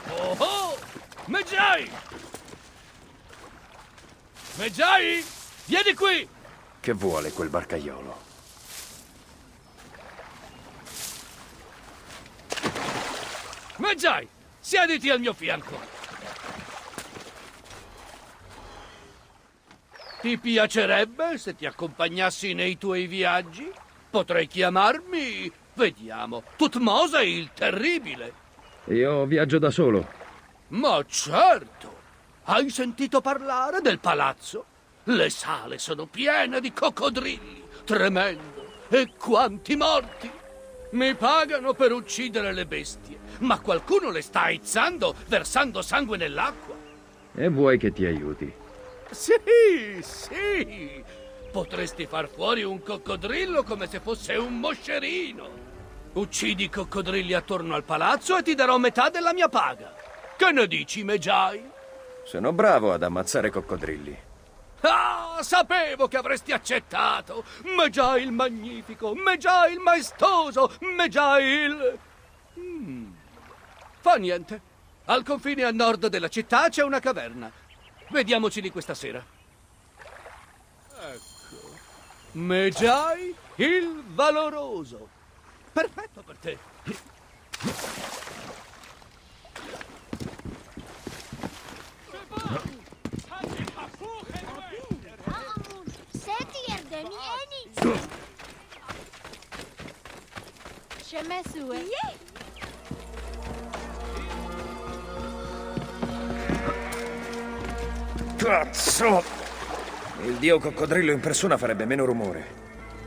Oh oh! Medjay! Medjay! Vieni qui! Che vuole quel barcaiolo? Medjay! Siediti al mio fianco! Ti piacerebbe se ti accompagnassi nei tuoi viaggi? Potrei chiamarmi... Vediamo, Tutmose il Terribile. Io viaggio da solo. Ma certo! Hai sentito parlare del palazzo? Le sale sono piene di coccodrilli. Tremendo! E quanti morti! Mi pagano per uccidere le bestie, ma qualcuno le sta aizzando, versando sangue nell'acqua. E vuoi che ti aiuti? Sì, sì! Potresti far fuori un coccodrillo come se fosse un moscerino. Uccidi i coccodrilli attorno al palazzo e ti darò metà della mia paga. Che ne dici, Medjay? Sono bravo ad ammazzare coccodrilli. Ah, sapevo che avresti accettato! Medjay il magnifico, Medjay il maestoso, Medjay il... Fa niente. Al confine a nord della città c'è una caverna. Vediamoci lì questa sera. Ecco. Medjay il valoroso. Perfetto per te. Cazzo! Il dio coccodrillo in persona farebbe meno rumore.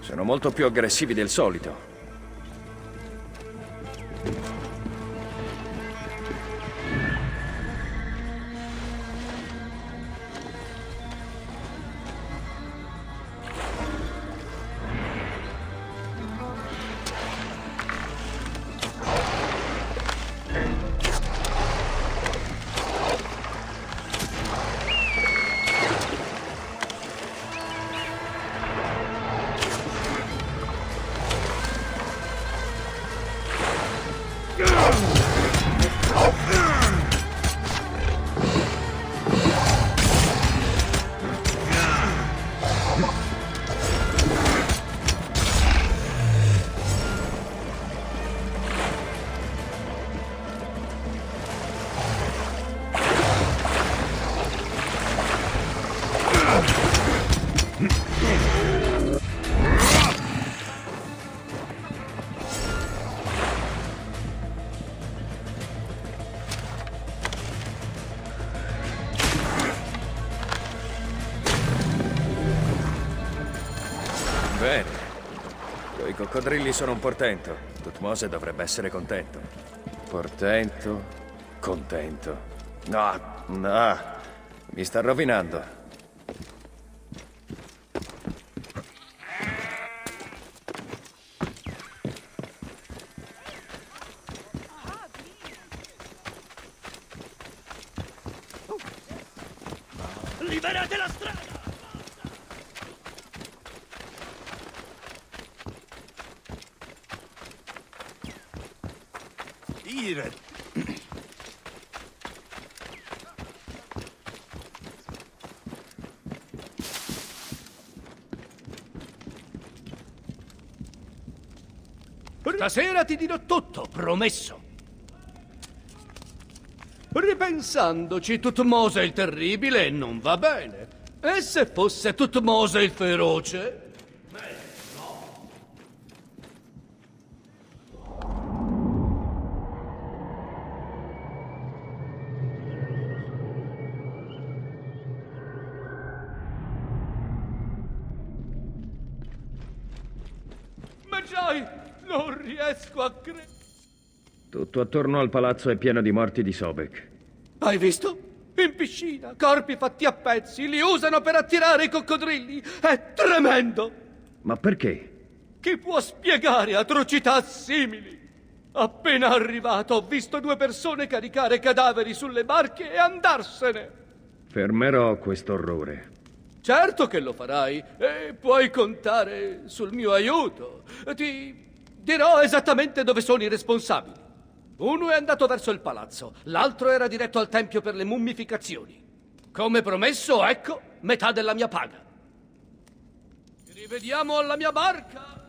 Sono molto più aggressivi del solito. Bene. Coi coccodrilli sono un portento. Tutmose dovrebbe essere contento. Portento? Contento? No, no. Mi sta rovinando. Liberate la strada! Ire. Stasera ti dirò tutto, promesso. Ripensandoci, Tutmose il Terribile non va bene. E se fosse Tutmose il Feroce? Medjay, non riesco a credere. Tutto attorno al palazzo è pieno di morti di Sobek. Hai visto? In piscina, corpi fatti a pezzi, li usano per attirare i coccodrilli. È tremendo! Ma perché? Chi può spiegare atrocità simili? Appena arrivato, ho visto 2 persone caricare cadaveri sulle barche e andarsene. Fermerò questo orrore. Certo che lo farai e puoi contare sul mio aiuto. Ti dirò esattamente dove sono i responsabili. Uno è andato verso il palazzo, l'altro era diretto al tempio per le mummificazioni. Come promesso, ecco metà della mia paga. Ci rivediamo alla mia barca!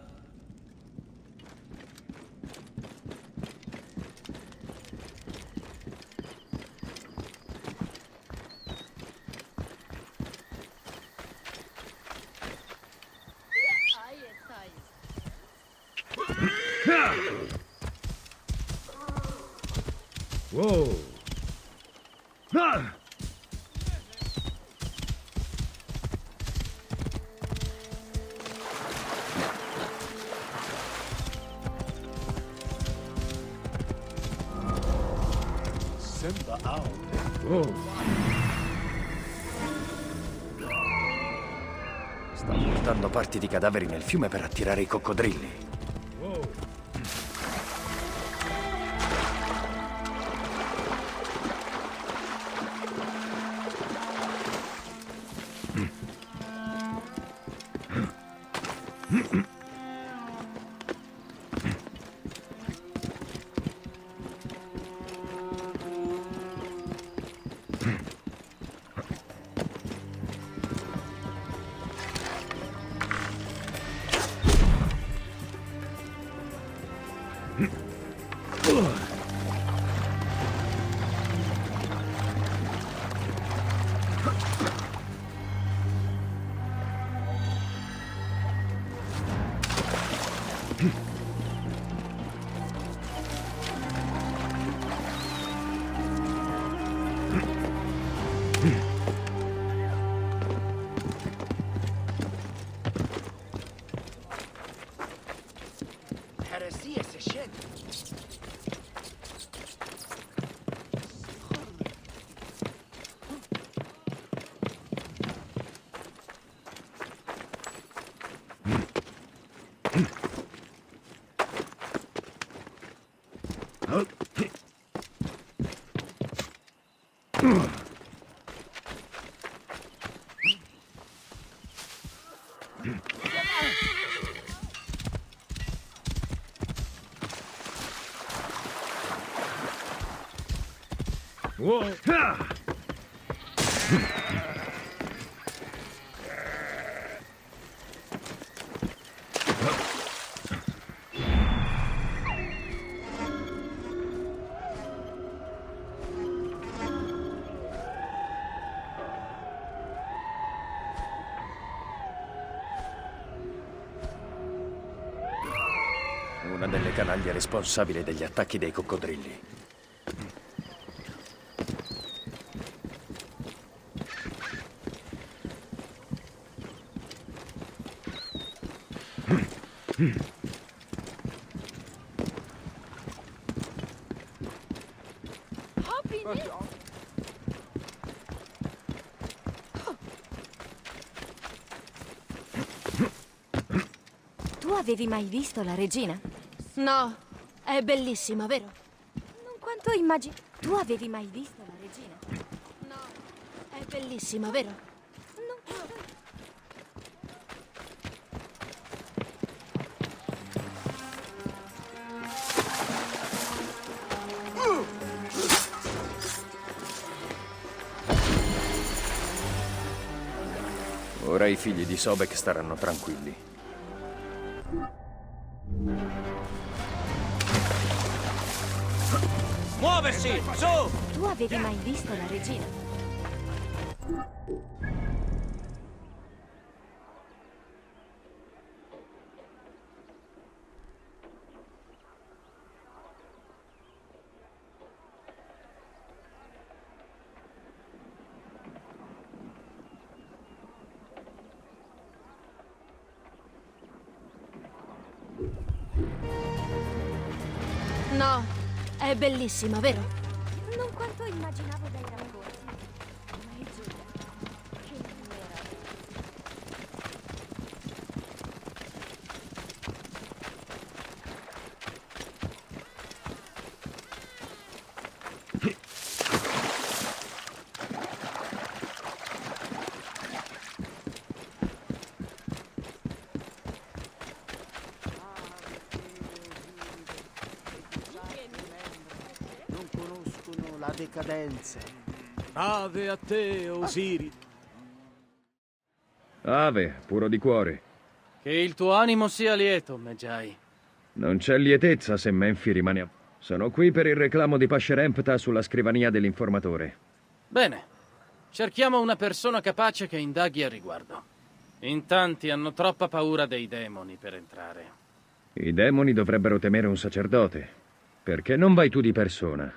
Wow. Ah! Wow. Sta portando parti di cadaveri nel fiume per attirare i coccodrilli. Heresia se scende. Whoa. Ah! Una delle canaglie responsabili degli attacchi dei coccodrilli. Tu avevi mai visto la regina? No, è bellissima, vero? Non quanto immagini. Tu avevi mai visto la regina? No, è bellissima, vero? Non quanto... Ora i figli di Sobek staranno tranquilli. Muoversi! Su! Tu avevi mai visto la regina? No, è bellissima, vero? Non quanto immaginavo dai rapporti. Ma è Giulia. Che nera. La decadenza. Ave a te, Osiri. Ave, puro di cuore. Che il tuo animo sia lieto, Medjay. Non c'è lietezza se Menfi rimane a... Sono qui per il reclamo di Pascerempta sulla scrivania dell'informatore. Bene. Cerchiamo una persona capace che indaghi a riguardo. In tanti hanno troppa paura dei demoni per entrare. I demoni dovrebbero temere un sacerdote. Perché non vai tu di persona?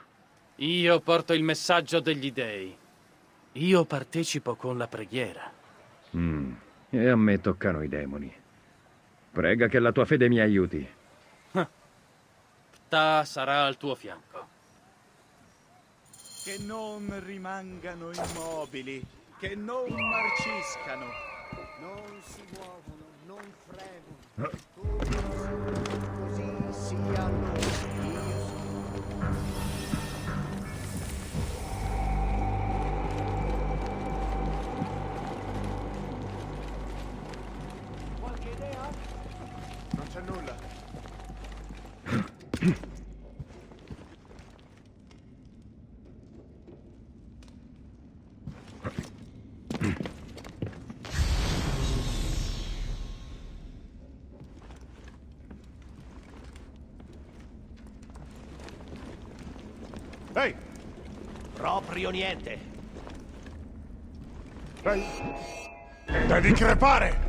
Io porto il messaggio degli dei. Io partecipo con la preghiera. E a me toccano i demoni. Prega che la tua fede mi aiuti. Ptah sarà al tuo fianco. Che non rimangano immobili, che non marciscano. Non si muovono, non fremono. Così sia loro. Io sono. Qualche idea? Non c'è nulla. Ehi! Proprio niente. Devi crepare!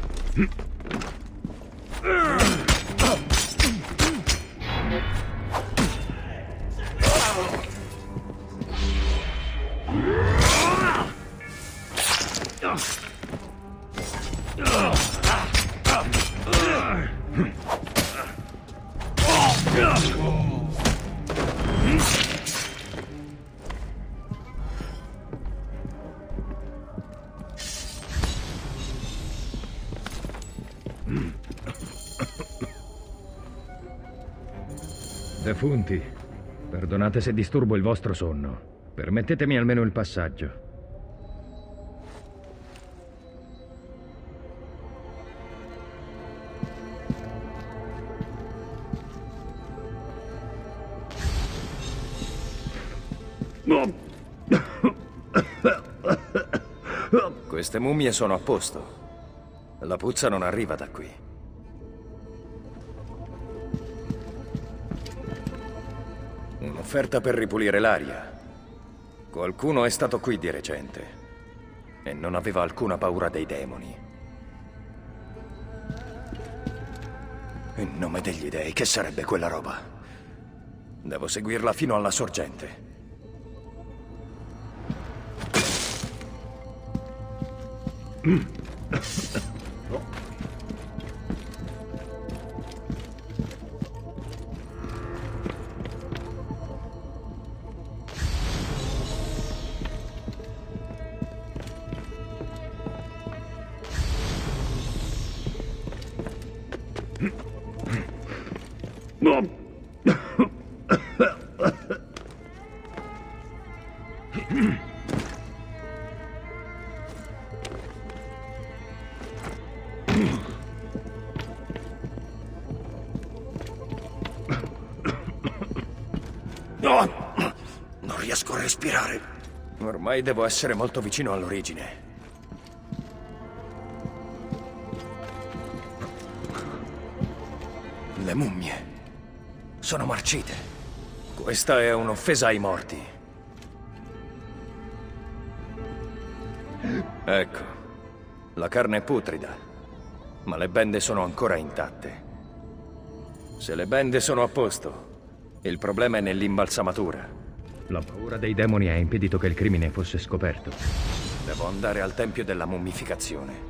Defunti, perdonate se disturbo il vostro sonno. Permettetemi almeno il passaggio. Queste mummie sono a posto. La puzza non arriva da qui. Un'offerta per ripulire l'aria. Qualcuno è stato qui di recente e non aveva alcuna paura dei demoni. In nome degli dei, che sarebbe quella roba? Devo seguirla fino alla sorgente. Non riesco a respirare. Ormai devo essere molto vicino all'origine. Le mummie sono marcite. Questa è un'offesa ai morti. Ecco, la carne è putrida, ma le bende sono ancora intatte. Se le bende sono a posto, il problema è nell'imbalsamatura. La paura dei demoni ha impedito che il crimine fosse scoperto. Devo andare al tempio della mummificazione.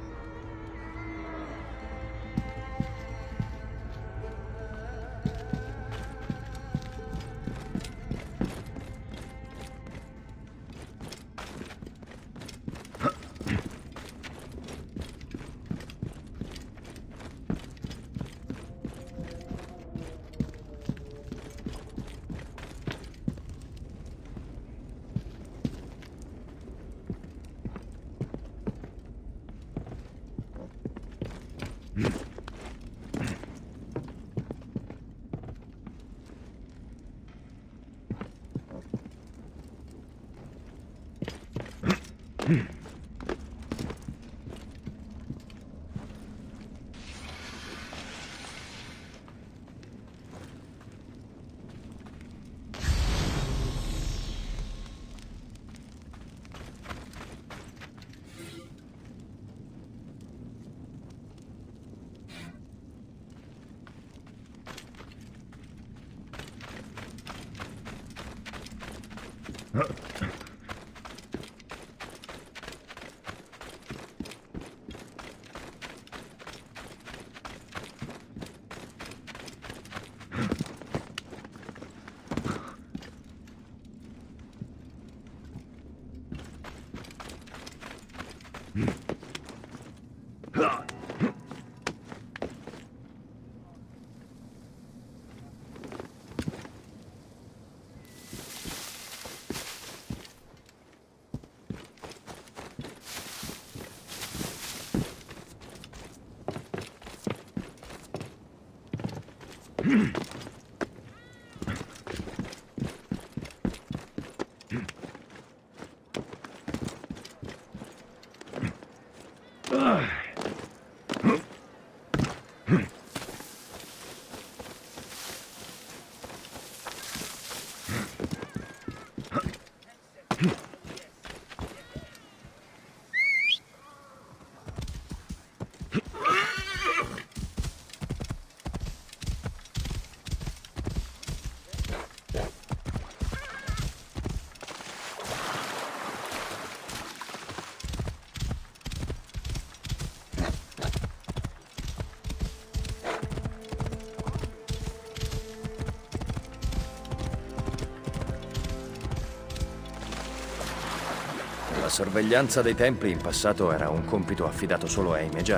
La sorveglianza dei templi in passato era un compito affidato solo ai Magi.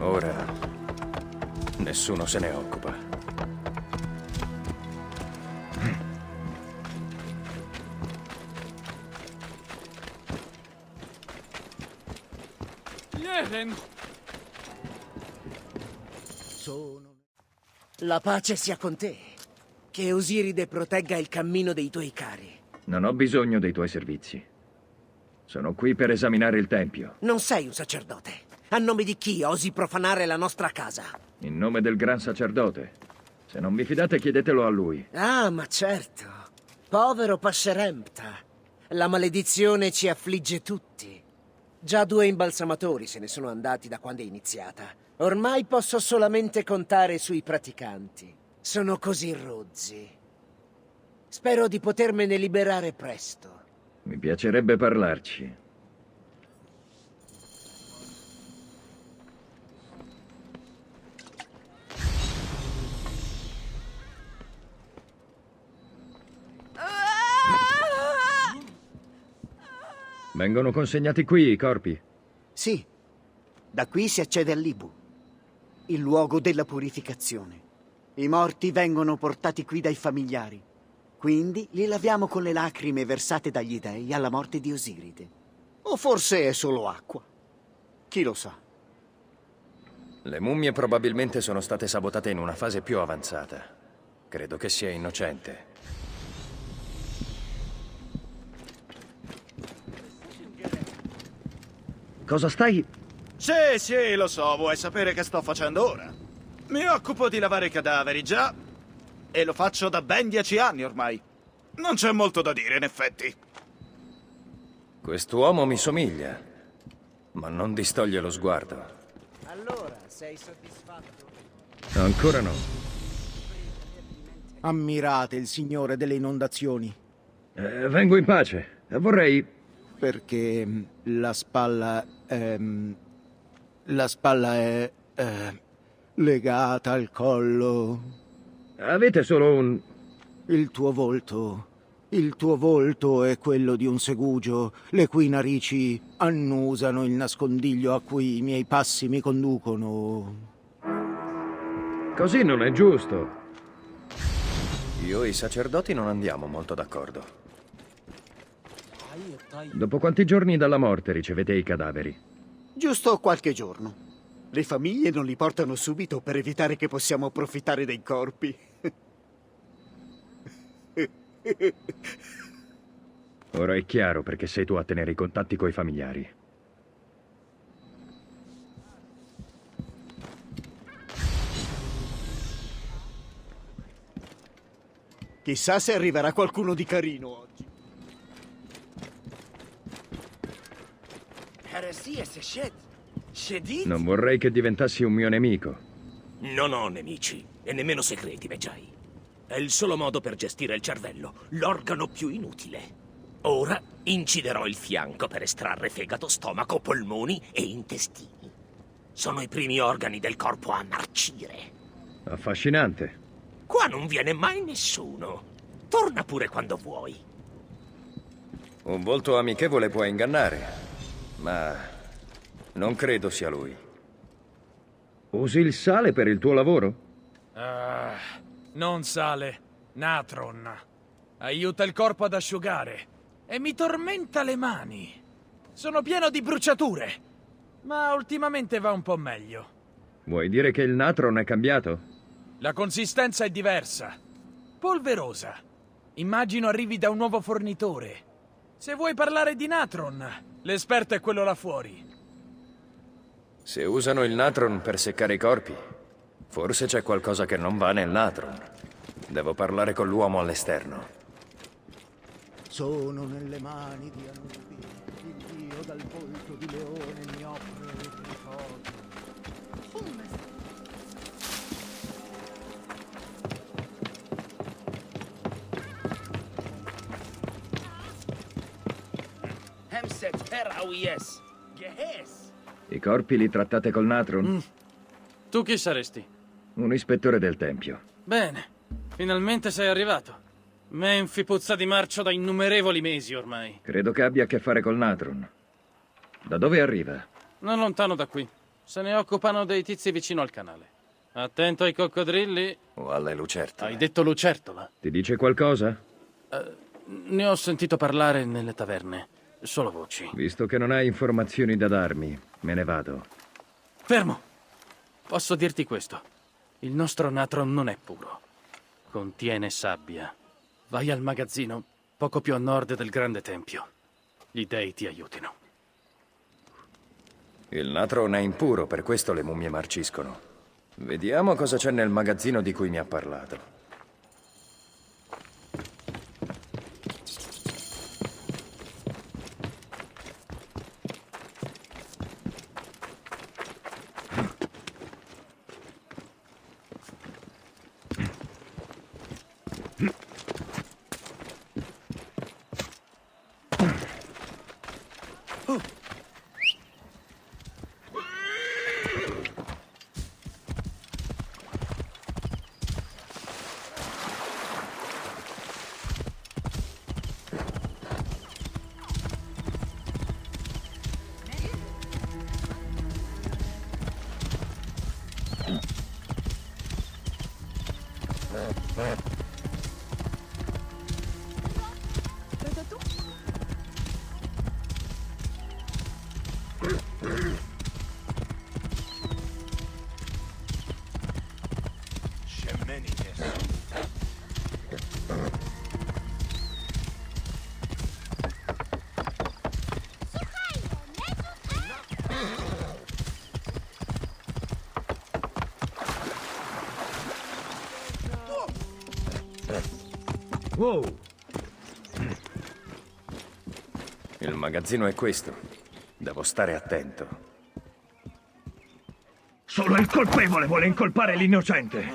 Ora nessuno se ne occupa. Yeren! La pace sia con te. Che Osiride protegga il cammino dei tuoi cari. Non ho bisogno dei tuoi servizi. Sono qui per esaminare il tempio. Non sei un sacerdote. A nome di chi osi profanare la nostra casa? In nome del gran sacerdote. Se non vi fidate, chiedetelo a lui. Ah, ma certo. Povero Pascerempta. La maledizione ci affligge tutti. Già 2 imbalsamatori se ne sono andati da quando è iniziata. Ormai posso solamente contare sui praticanti. Sono così rozzi. Spero di potermene liberare presto. Mi piacerebbe parlarci. Vengono consegnati qui i corpi? Sì, da qui si accede all'Ibu, il luogo della purificazione. I morti vengono portati qui dai familiari. Quindi li laviamo con le lacrime versate dagli dei alla morte di Osiride. O forse è solo acqua. Chi lo sa? Le mummie probabilmente sono state sabotate in una fase più avanzata. Credo che sia innocente. Cosa stai... Sì, lo so, vuoi sapere che sto facendo ora? Mi occupo di lavare i cadaveri, già. E lo faccio da ben 10 anni ormai. Non c'è molto da dire, in effetti. Quest'uomo mi somiglia, ma non distoglie lo sguardo. Allora, sei soddisfatto? Ancora no. Ammirate il signore delle inondazioni, Vengo in pace. Vorrei... perché la spalla è legata al collo. Avete solo un... Il tuo volto è quello di un segugio, le cui narici annusano il nascondiglio a cui i miei passi mi conducono. Così non è giusto. Io e i sacerdoti non andiamo molto d'accordo. Dopo quanti giorni dalla morte ricevete i cadaveri? Giusto qualche giorno. Le famiglie non li portano subito per evitare che possiamo approfittare dei corpi. Ora è chiaro perché sei tu a tenere i contatti coi familiari. Chissà se arriverà qualcuno di carino oggi. Non vorrei che diventassi un mio nemico. Non ho nemici e nemmeno segreti, Medjay. È il solo modo per gestire il cervello, l'organo più inutile. Ora inciderò il fianco per estrarre fegato, stomaco, polmoni e intestini. Sono i primi organi del corpo a marcire. Affascinante. Qua non viene mai nessuno. Torna pure quando vuoi. Un volto amichevole può ingannare, ma non credo sia lui. Usi il sale per il tuo lavoro? Non sale, natron. Aiuta il corpo ad asciugare e mi tormenta le mani. Sono pieno di bruciature, ma ultimamente va un po' meglio. Vuoi dire che il natron è cambiato? La consistenza è diversa, polverosa. Immagino arrivi da un nuovo fornitore. Se vuoi parlare di natron, l'esperto è quello là fuori. Se usano il natron per seccare i corpi, forse c'è qualcosa che non va nel natron. Devo parlare con l'uomo all'esterno. Sono nelle mani di Anubi, il dio dal volto di leone mi offre il ricordo. I corpi li trattate col natron? Tu chi saresti? Un ispettore del tempio. Bene, finalmente sei arrivato. Menfi puzza di marcio da innumerevoli mesi ormai. Credo che abbia a che fare col natron. Da dove arriva? Non lontano da qui. Se ne occupano dei tizi vicino al canale. Attento ai coccodrilli. O alle lucertole. Hai detto lucertola? Ti dice qualcosa? Ne ho sentito parlare nelle taverne. Solo voci. Visto che non hai informazioni da darmi, me ne vado. Fermo! Posso dirti questo. Il nostro natron non è puro. Contiene sabbia. Vai al magazzino, poco più a nord del grande tempio. Gli dei ti aiutino. Il natron è impuro, per questo le mummie marciscono. Vediamo cosa c'è nel magazzino di cui mi ha parlato. Wow! Il magazzino è questo. Devo stare attento. Solo il colpevole vuole incolpare l'innocente.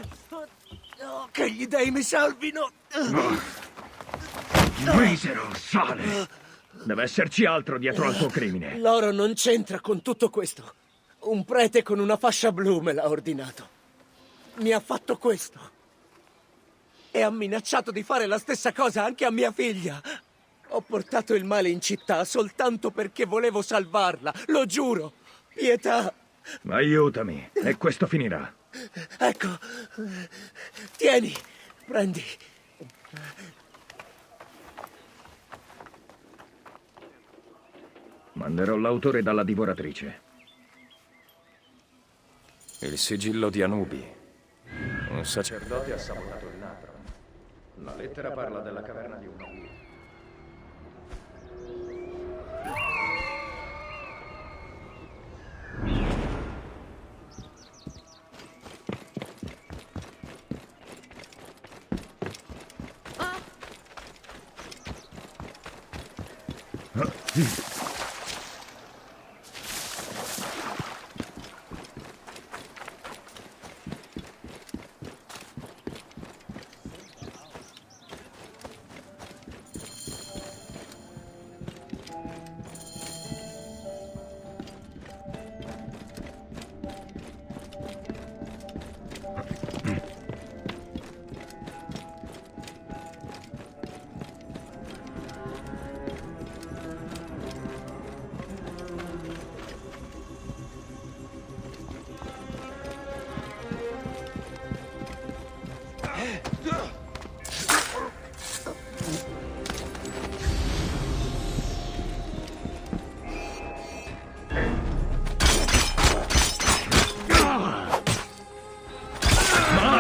Che gli dei mi salvino! Misero sale! Deve esserci altro dietro al tuo crimine. L'oro non c'entra con tutto questo. Un prete con una fascia blu me l'ha ordinato. Mi ha fatto questo. E ha minacciato di fare la stessa cosa anche a mia figlia. Ho portato il male in città soltanto perché volevo salvarla, lo giuro. Pietà. Aiutami, e questo finirà. Ecco. Tieni, prendi. Manderò l'autore dalla divoratrice. Il sigillo di Anubi. Un sacerdote ha sabotato il natron. La lettera parla della caverna di un uomo.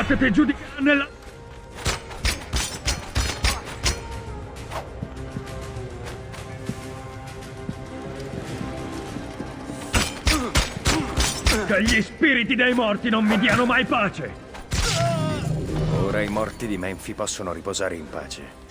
Battete giù di nella... Che gli spiriti dei morti non mi diano mai pace! Ora i morti di Menfi possono riposare in pace.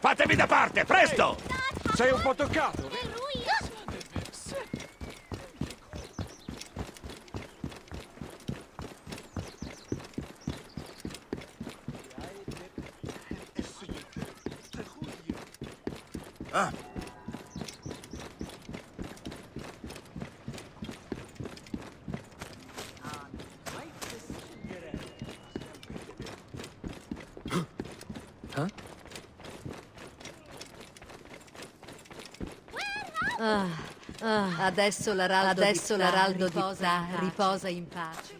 Fatevi da parte, presto! Sei un po' toccato, vero? Adesso l'araldo di Ptah riposa in pace.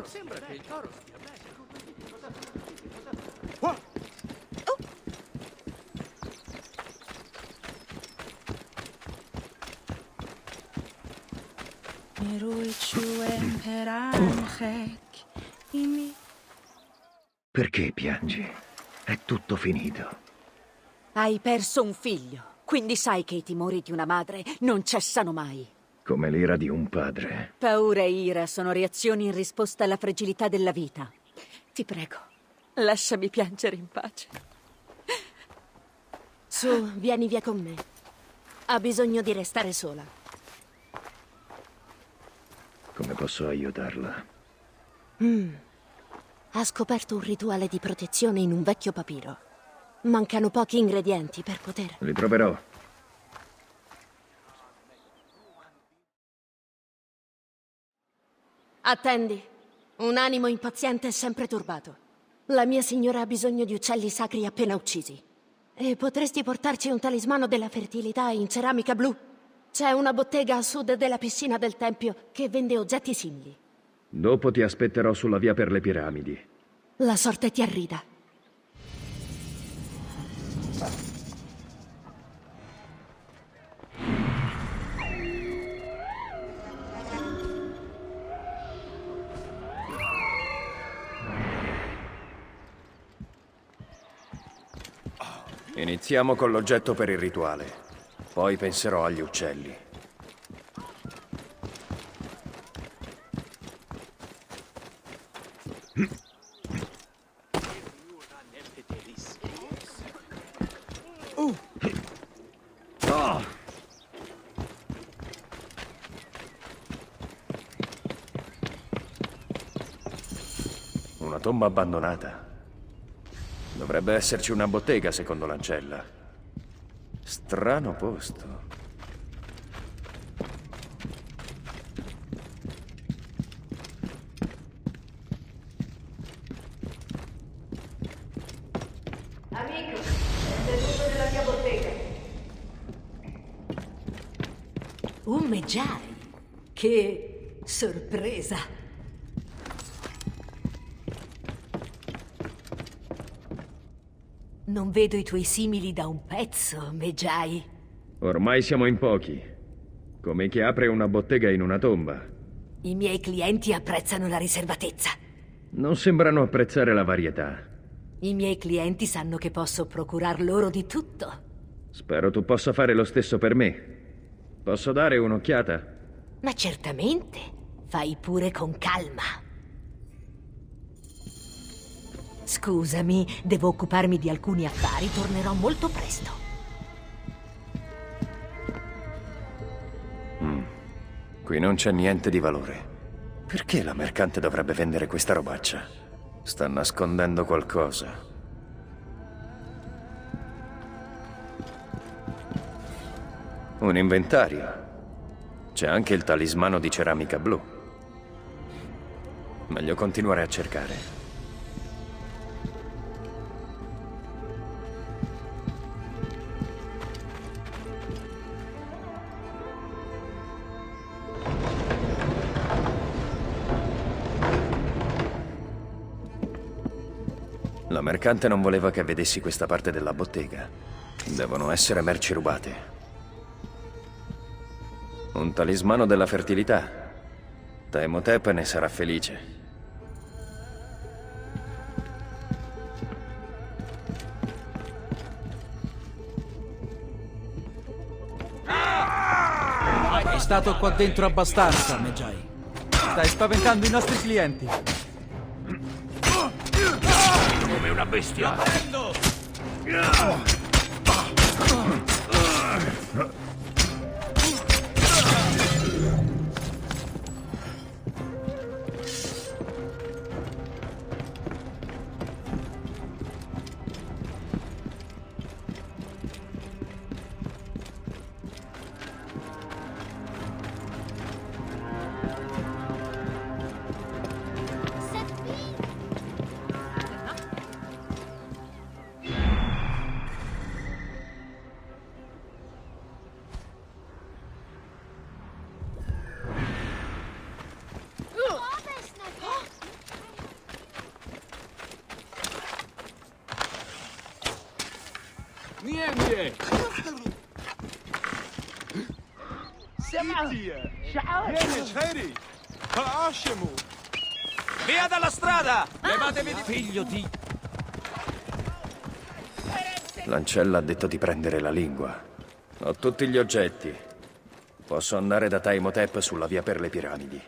Sembra che il toro stia bene. Perché piangi? È tutto finito. Hai perso un figlio, quindi sai che i timori di una madre non cessano mai. Come l'ira di un padre. Paura e ira sono reazioni in risposta alla fragilità della vita. Ti prego, lasciami piangere in pace. Su, vieni via con me. Ha bisogno di restare sola. Come posso aiutarla? Ha scoperto un rituale di protezione in un vecchio papiro. Mancano pochi ingredienti per poter... Li troverò. Attendi. Un animo impaziente è sempre turbato. La mia signora ha bisogno di uccelli sacri appena uccisi. E potresti portarci un talismano della fertilità in ceramica blu? C'è una bottega a sud della piscina del tempio che vende oggetti simili. Dopo ti aspetterò sulla via per le piramidi. La sorte ti arrida. Iniziamo con l'oggetto per il rituale. Poi penserò agli uccelli. Una tomba abbandonata. Dovrebbe esserci una bottega, secondo l'ancella. Strano posto. Amico, è il tutto della mia bottega. Un Medjay. Che sorpresa. Non vedo i tuoi simili da un pezzo, Medjay. Ormai siamo in pochi. Come chi apre una bottega in una tomba. I miei clienti apprezzano la riservatezza. Non sembrano apprezzare la varietà. I miei clienti sanno che posso procurar loro di tutto. Spero tu possa fare lo stesso per me. Posso dare un'occhiata? Ma certamente. Fai pure con calma. Scusami, devo occuparmi di alcuni affari, tornerò molto presto. Qui non c'è niente di valore. Perché la mercante dovrebbe vendere questa robaccia? Sta nascondendo qualcosa. Un inventario. C'è anche il talismano di ceramica blu. Meglio continuare a cercare. La mercante non voleva che vedessi questa parte della bottega. Devono essere merci rubate. Un talismano della fertilità. Taimotep ne sarà felice. È stato qua dentro abbastanza, Medjay. Stai spaventando i nostri clienti. Come una bestia. Niente! Via dalla strada! Levatevi di figlio di... L'ancella ha detto di prendere la lingua. Ho tutti gli oggetti. Posso andare da Taimotep sulla via per le piramidi.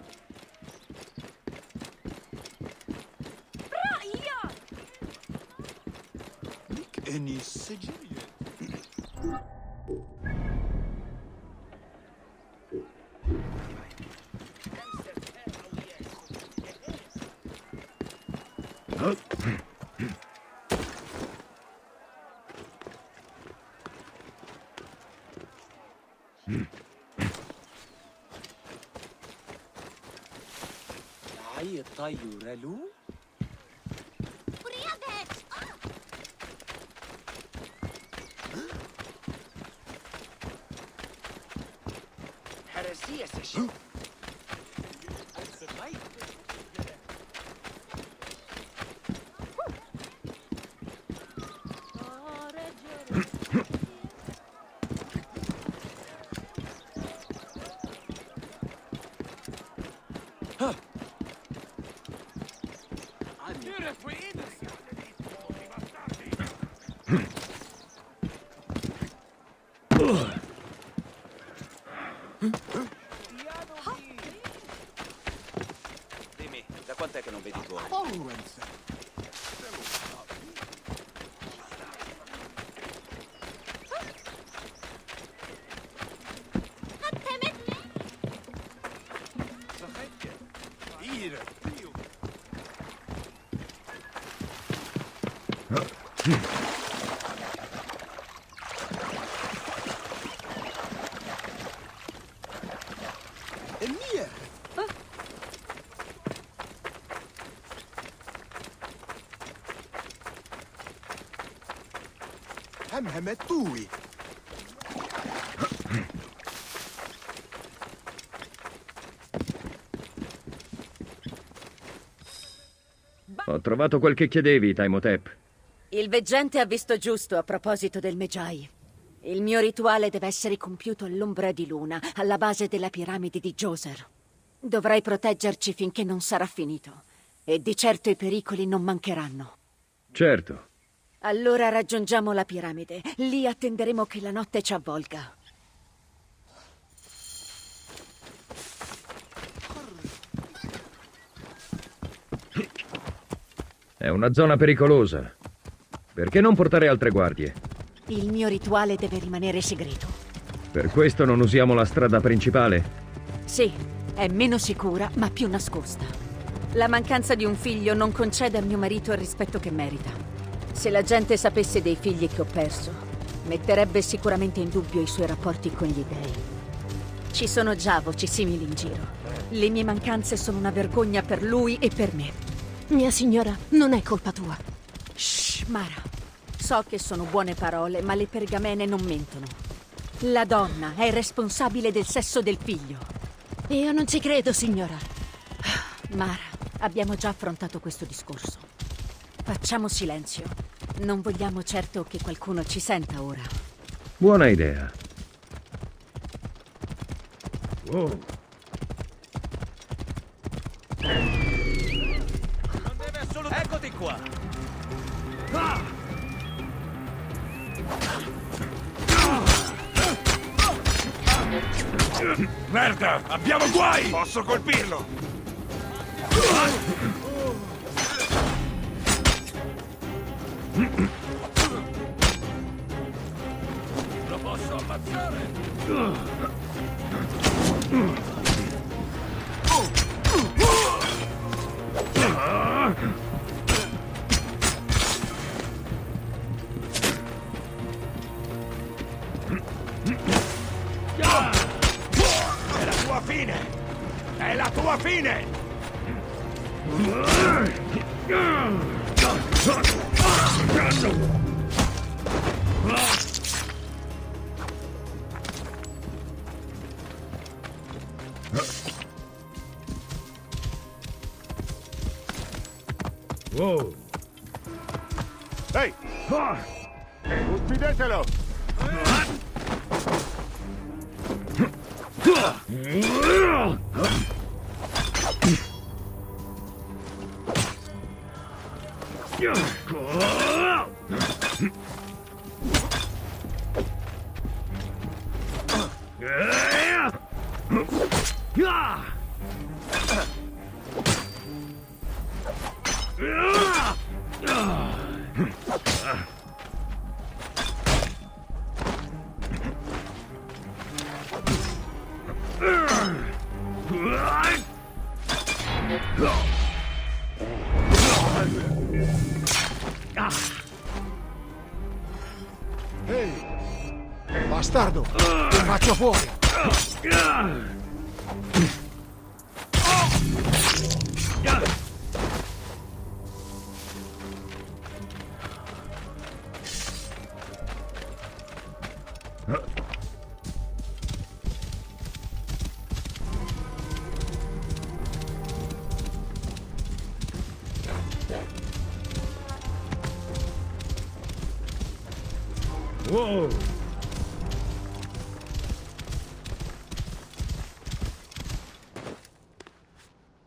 Dimmi, da quant'è che non vedi tuoi? Ho trovato quel che chiedevi, Taimotep. Il veggente ha visto giusto a proposito del Medjai. Il mio rituale deve essere compiuto all'ombra di luna, alla base della piramide di Djoser. Dovrai proteggerci finché non sarà finito. E di certo i pericoli non mancheranno. Certo. Allora raggiungiamo la piramide. Lì attenderemo che la notte ci avvolga. È una zona pericolosa. Perché non portare altre guardie? Il mio rituale deve rimanere segreto. Per questo non usiamo la strada principale? Sì, è meno sicura, ma più nascosta. La mancanza di un figlio non concede a mio marito il rispetto che merita. Se la gente sapesse dei figli che ho perso, metterebbe sicuramente in dubbio i suoi rapporti con gli dèi. Ci sono già voci simili in giro. Le mie mancanze sono una vergogna per lui e per me. Mia signora, non è colpa tua. Shh, Mara. So che sono buone parole, ma le pergamene non mentono. La donna è responsabile del sesso del figlio. Io non ci credo, signora. Mara, abbiamo già affrontato questo discorso. Facciamo silenzio. Non vogliamo certo che qualcuno ci senta ora. Buona idea. Wow. Eccoti qua! Merda! Abbiamo guai! Posso colpirlo! Lo posso ammazzare! È la tua fine! È la tua fine! Wow. Ehi! Uccidetelo! Ehi! Bastardo! Ti faccio fuori! Wow!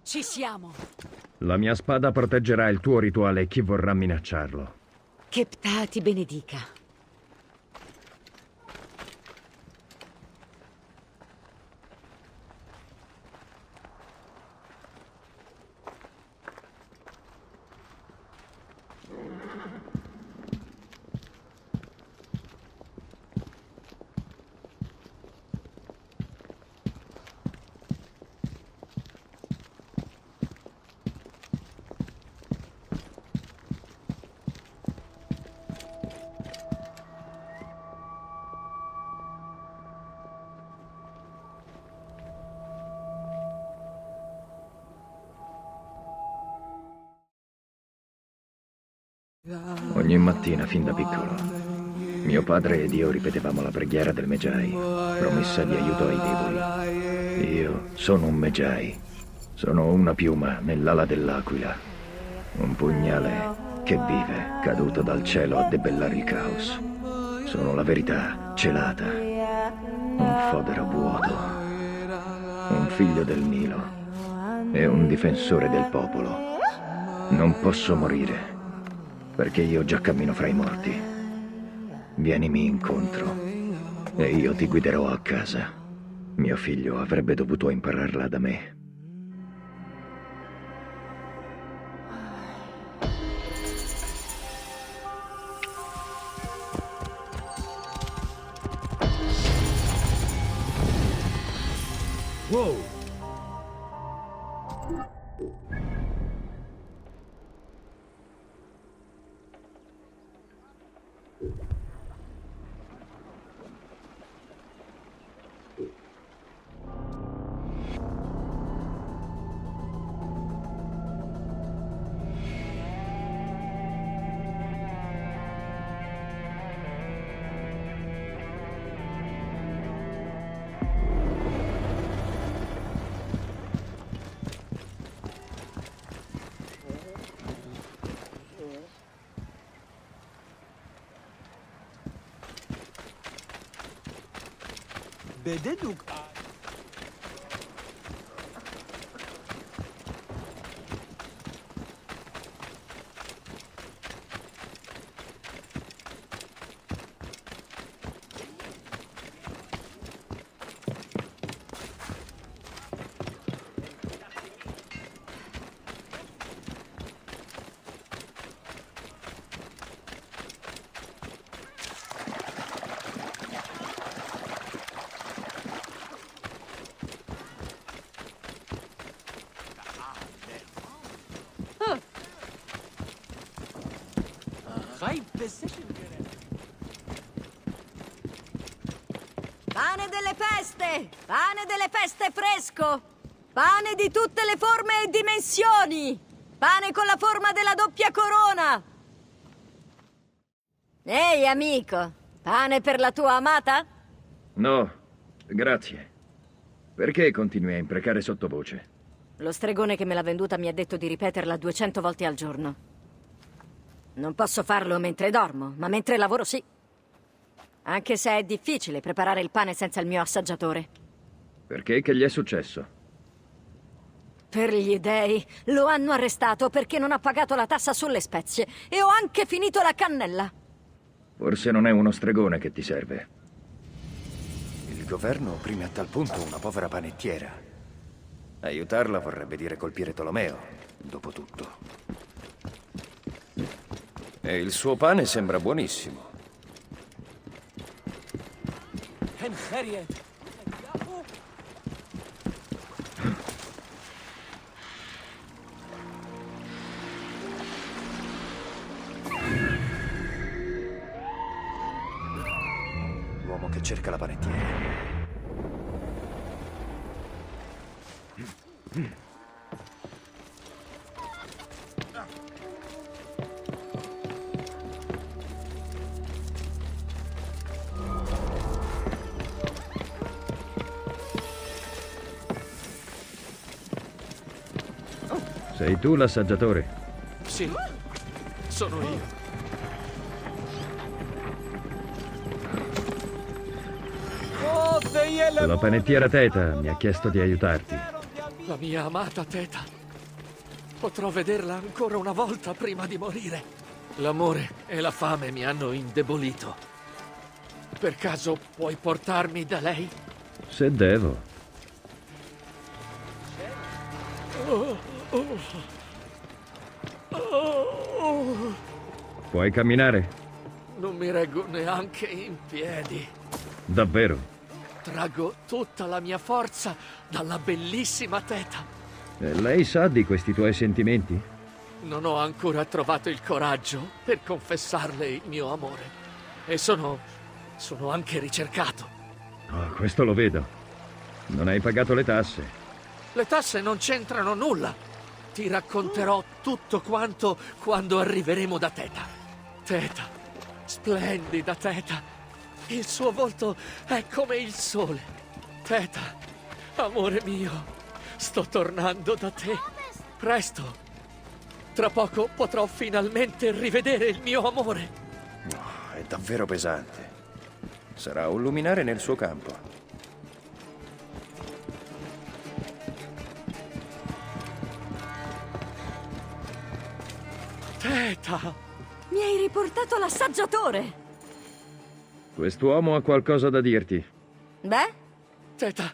Ci siamo. La mia spada proteggerà il tuo rituale e chi vorrà minacciarlo. Che Ptah ti benedica. Ogni mattina, fin da piccolo, mio padre ed io ripetevamo la preghiera del Medjay, promessa di aiuto ai deboli. Io sono un Medjay. Sono una piuma nell'ala dell'aquila. Un pugnale che vive, caduto dal cielo a debellare il caos. Sono la verità celata. Un fodero vuoto. Un figlio del Nilo. E un difensore del popolo. Non posso morire. Perché io già cammino fra i morti. Vienimi incontro e io ti guiderò a casa. Mio figlio avrebbe dovuto impararla da me. Wow! Bededuk. Pane delle peste! Pane delle peste fresco! Pane di tutte le forme e dimensioni! Pane con la forma della doppia corona! Ehi, amico! Pane per la tua amata? No, grazie. Perché continui a imprecare sottovoce? Lo stregone che me l'ha venduta mi ha detto di ripeterla 200 volte al giorno. Non posso farlo mentre dormo, ma mentre lavoro sì. Anche se è difficile preparare il pane senza il mio assaggiatore. Perché? Che gli è successo? Per gli dei, lo hanno arrestato perché non ha pagato la tassa sulle spezie e ho anche finito la cannella. Forse non è uno stregone che ti serve. Il governo opprime a tal punto una povera panettiera. Aiutarla vorrebbe dire colpire Tolomeo, dopo tutto. E il suo pane sembra buonissimo. L'uomo che cerca la panettiera. Sei tu l'assaggiatore? Sì, sono io. La panettiera Teta mi ha chiesto di aiutarti. La mia amata Teta. Potrò vederla ancora una volta prima di morire. L'amore e la fame mi hanno indebolito. Per caso puoi portarmi da lei? Se devo. Oh, oh. Oh. Puoi camminare? Non mi reggo neanche in piedi. Davvero? Traggo tutta la mia forza dalla bellissima Teta. E lei sa di questi tuoi sentimenti? Non ho ancora trovato il coraggio per confessarle il mio amore. E sono anche ricercato. Oh, questo lo vedo. Non hai pagato le tasse. Le tasse non c'entrano nulla. Ti racconterò tutto quanto quando arriveremo da Teta. Teta, splendida Teta. Il suo volto è come il sole. Teta, amore mio, sto tornando da te. Presto. Tra poco potrò finalmente rivedere il mio amore. Oh, è davvero pesante. Sarà un luminare nel suo campo. Teta! Mi hai riportato l'assaggiatore! Quest'uomo ha qualcosa da dirti. Beh? Teta,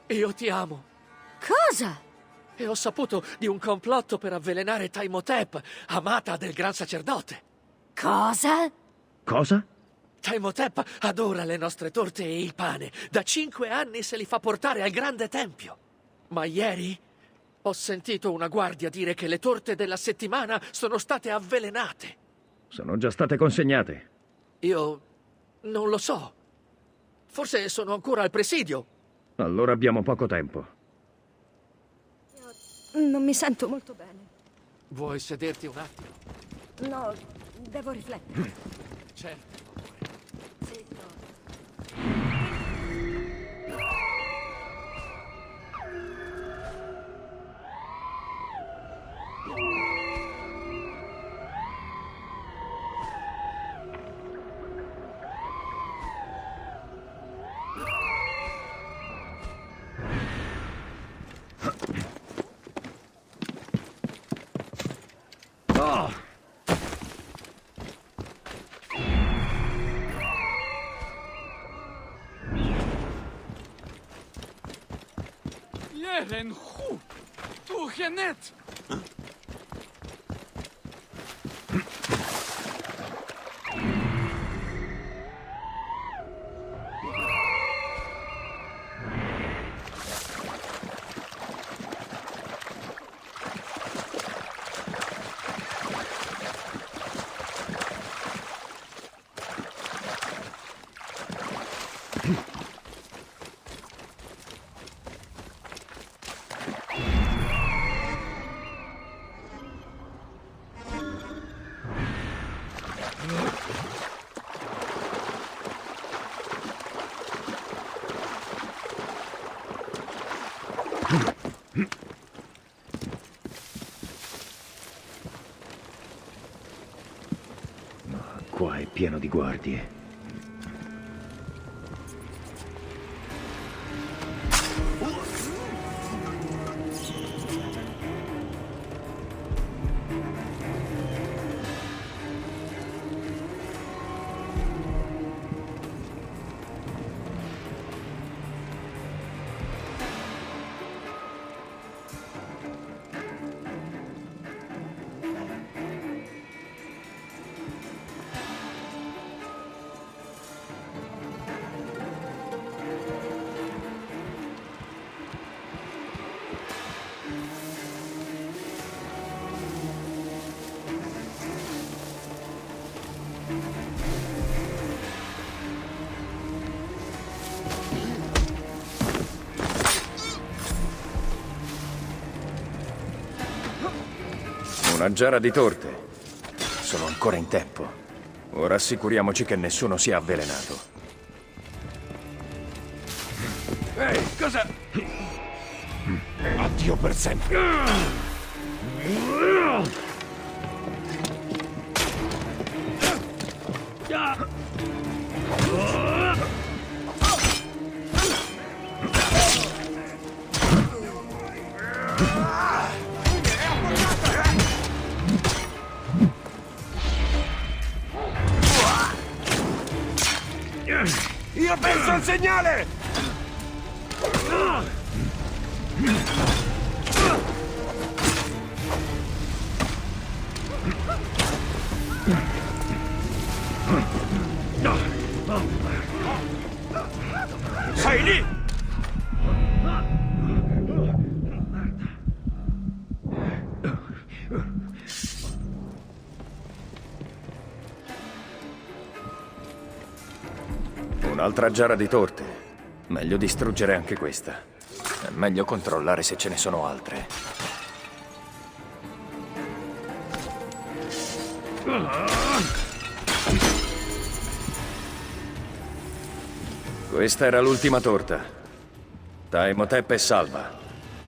io ti amo. Cosa? E ho saputo di un complotto per avvelenare Taimotep, amata del gran sacerdote. Cosa? Cosa? Taimotep adora le nostre torte e il pane. Da 5 anni se li fa portare al grande tempio. Ma ieri ho sentito una guardia dire che le torte della settimana sono state avvelenate. Sono già state consegnate. Io non lo so. Forse sono ancora al presidio. Allora abbiamo poco tempo. Non mi sento molto bene. Vuoi sederti un attimo? No, devo riflettere. Certo. Sì, no. Jeren goed. Doe je net. Qua è pieno di guardie. Una giara di torte. Sono ancora in tempo. Ora assicuriamoci che nessuno sia avvelenato. Ehi, cosa? Addio per sempre. Io penso al segnale! Sei lì! Un'altra giara di torte. Meglio distruggere anche questa. È meglio controllare se ce ne sono altre. Questa era l'ultima torta. Imhotep è salva.